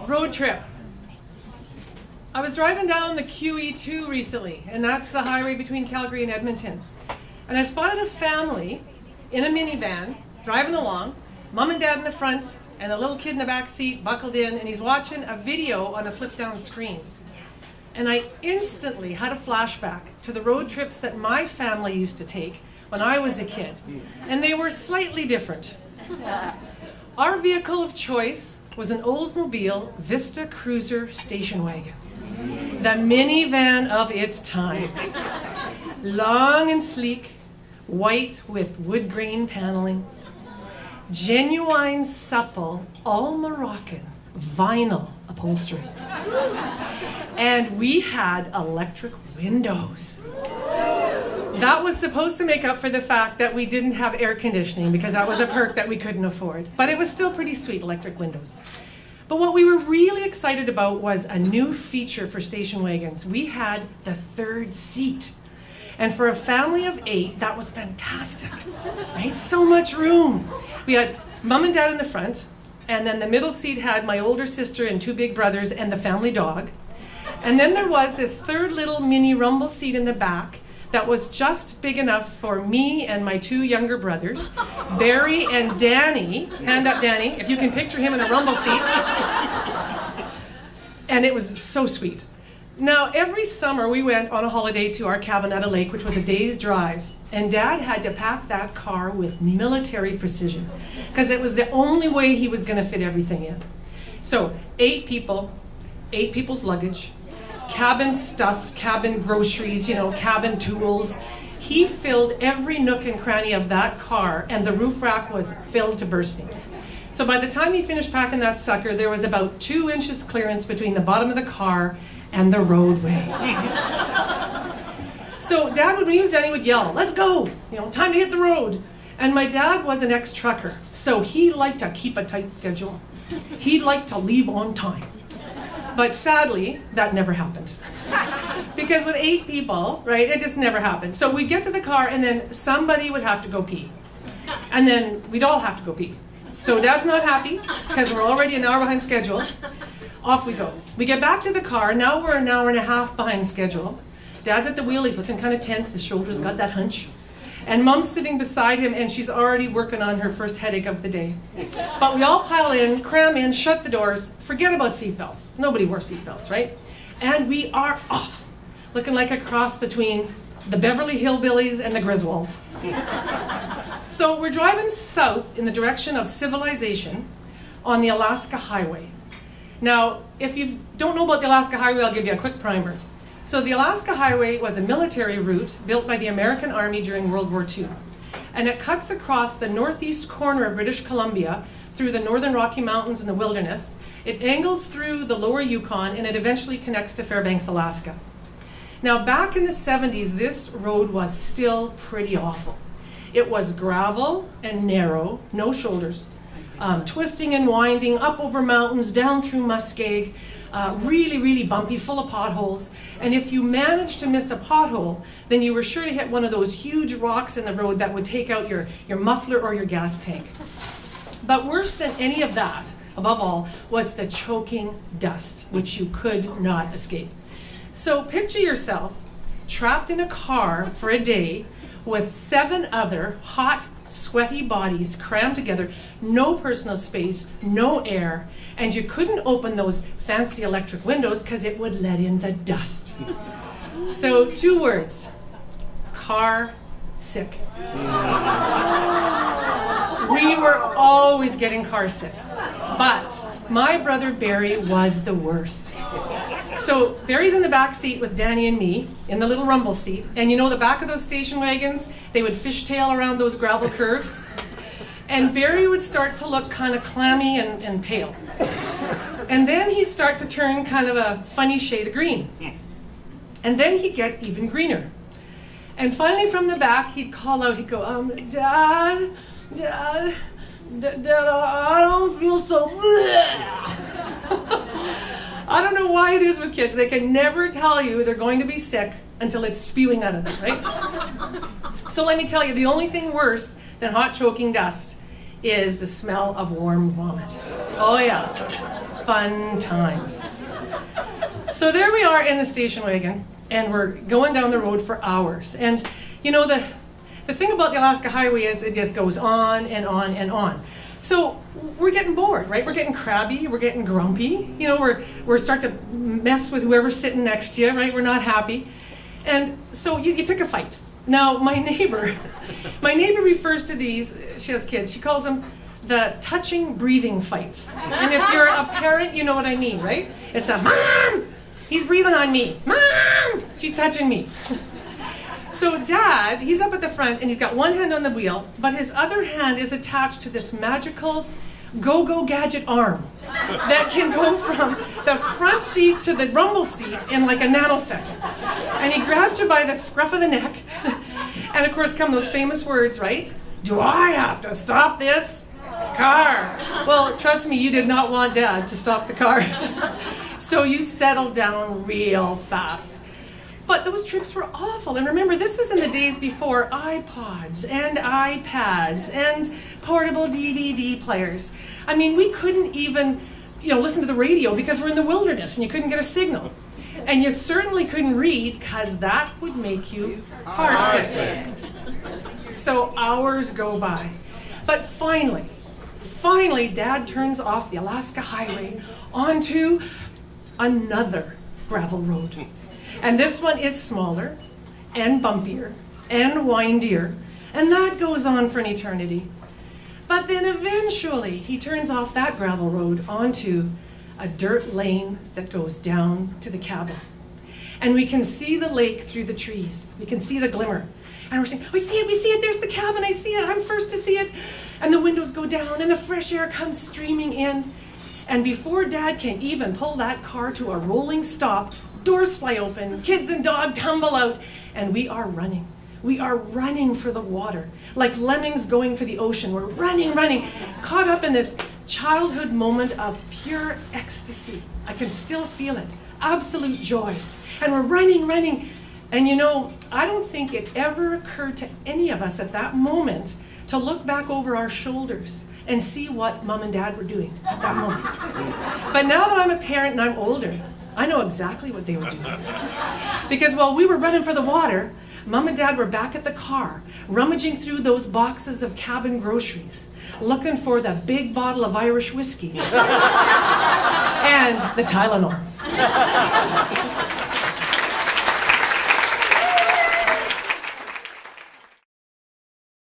Road trip. I was driving down the QE2 recently, and that's the highway between Calgary and Edmonton. And I spotted a family in a minivan driving along, mom and dad in the front, and a little kid in the back seat buckled in, and he's watching a video on a flip-down screen. And I instantly had a flashback to the road trips that my family used to take when I was a kid. And they were slightly different. Our vehicle of choice was an Oldsmobile Vista Cruiser station wagon. The minivan of its time. Long and sleek, white with wood grain paneling, genuine supple, all Moroccan vinyl upholstery. And we had electric windows. That was supposed to make up for the fact that we didn't have air conditioning, because that was a perk that we couldn't afford. But it was still pretty sweet, electric windows. But what we were really excited about was a new feature for station wagons. We had the third seat. And for a family of 8, that was fantastic, right? So much room. We had mom and dad in the front, and then the middle seat had my older sister and 2 big brothers and the family dog. And then there was this third little mini rumble seat in the back that was just big enough for me and my 2 younger brothers, Barry and Danny. Hand up, Danny, if you can picture him in a rumble seat. And it was so sweet. Now, every summer we went on a holiday to our cabin at a lake, which was a day's drive. And Dad had to pack that car with military precision, because it was the only way he was going to fit everything in. So 8 people, 8 people's luggage, cabin stuff, cabin groceries, cabin tools. He filled every nook and cranny of that car, and the roof rack was filled to bursting. So by the time he finished packing that sucker, there was about 2 inches clearance between the bottom of the car and the roadway. So Dad, when he was done, he would yell, "Let's go, time to hit the road." And my dad was an ex-trucker, so he liked to keep a tight schedule. He liked to leave on time. But sadly, that never happened. Because with 8 people, right, it just never happened. So we'd get to the car, and then somebody would have to go pee. And then we'd all have to go pee. So Dad's not happy, because we're already an hour behind schedule. Off we go. We get back to the car. Now we're an hour and a half behind schedule. Dad's at the wheel. He's looking kind of tense. His shoulders got that hunch. And Mom's sitting beside him, and she's already working on her first headache of the day. But we all pile in, cram in, shut the doors, forget about seatbelts. Nobody wore seatbelts, right? And we are off, looking like a cross between the Beverly Hillbillies and the Griswolds. So we're driving south in the direction of civilization on the Alaska Highway. Now, if you don't know about the Alaska Highway, I'll give you a quick primer. So the Alaska Highway was a military route built by the American Army during World War II. And it cuts across the northeast corner of British Columbia through the northern Rocky Mountains and the wilderness. It angles through the lower Yukon, and it eventually connects to Fairbanks, Alaska. Now, back in the 70s, this road was still pretty awful. It was gravel and narrow, no shoulders, twisting and winding up over mountains, down through muskeg, really, really bumpy, full of potholes. And if you managed to miss a pothole, then you were sure to hit one of those huge rocks in the road that would take out your muffler or your gas tank. But worse than any of that, above all, was the choking dust, which you could not escape. So picture yourself trapped in a car for a day with 7 other hot, sweaty bodies crammed together, no personal space, no air, and you couldn't open those fancy electric windows because it would let in the dust. So 2 words: car sick. We were always getting car sick, but my brother Barry was the worst. So Barry's in the back seat with Danny and me in the little rumble seat, and the back of those station wagons, they would fishtail around those gravel curves, and Barry would start to look kind of clammy and pale. And then he'd start to turn kind of a funny shade of green. And then he'd get even greener. And finally from the back, he'd call out, he'd go, Dad, I don't feel so I don't know why it is with kids. They can never tell you they're going to be sick until it's spewing out of them, right? So let me tell you, the only thing worse than hot choking dust is the smell of warm vomit. Oh yeah, fun times. So there we are in the station wagon, and we're going down the road for hours. And you know, the thing about the Alaska Highway is it just goes on and on and on. So we're getting bored, right? We're getting crabby, we're getting grumpy. You know, we're starting to mess with whoever's sitting next to you, right? We're not happy. And so you pick a fight. Now, my neighbor refers to these, she has kids, she calls them the touching breathing fights. And if you're a parent, you know what I mean, right? It's a, Mom, he's breathing on me. Mom, she's touching me. So Dad, he's up at the front and he's got one hand on the wheel, but his other hand is attached to this magical go-go gadget arm that can go from the front seat to the rumble seat in like a nanosecond. And he grabs you by the scruff of the neck. And of course come those famous words, right? Do I have to stop this car? Well, trust me, you did not want Dad to stop the car. So you settled down real fast. But those trips were awful. And remember, this is in the days before iPods and iPads and portable DVD players. I mean, we couldn't even, listen to the radio because we're in the wilderness and you couldn't get a signal. And you certainly couldn't read because that would make you heartsick. So hours go by. But finally, Dad turns off the Alaska Highway onto another gravel road. And this one is smaller and bumpier and windier, and that goes on for an eternity. But then eventually he turns off that gravel road onto a dirt lane that goes down to the cabin. And we can see the lake through the trees. We can see the glimmer. And we're saying, we see it, there's the cabin, I see it, I'm first to see it. And the windows go down and the fresh air comes streaming in. And before Dad can even pull that car to a rolling stop, doors fly open, kids and dog tumble out, and we are running. We are running for the water, like lemmings going for the ocean. We're running, caught up in this childhood moment of pure ecstasy. I can still feel it, absolute joy. And we're running. And I don't think it ever occurred to any of us at that moment to look back over our shoulders and see what Mom and Dad were doing at that moment. But now that I'm a parent and I'm older, I know exactly what they were doing. Because while we were running for the water, Mom and Dad were back at the car, rummaging through those boxes of cabin groceries, looking for the big bottle of Irish whiskey and the Tylenol.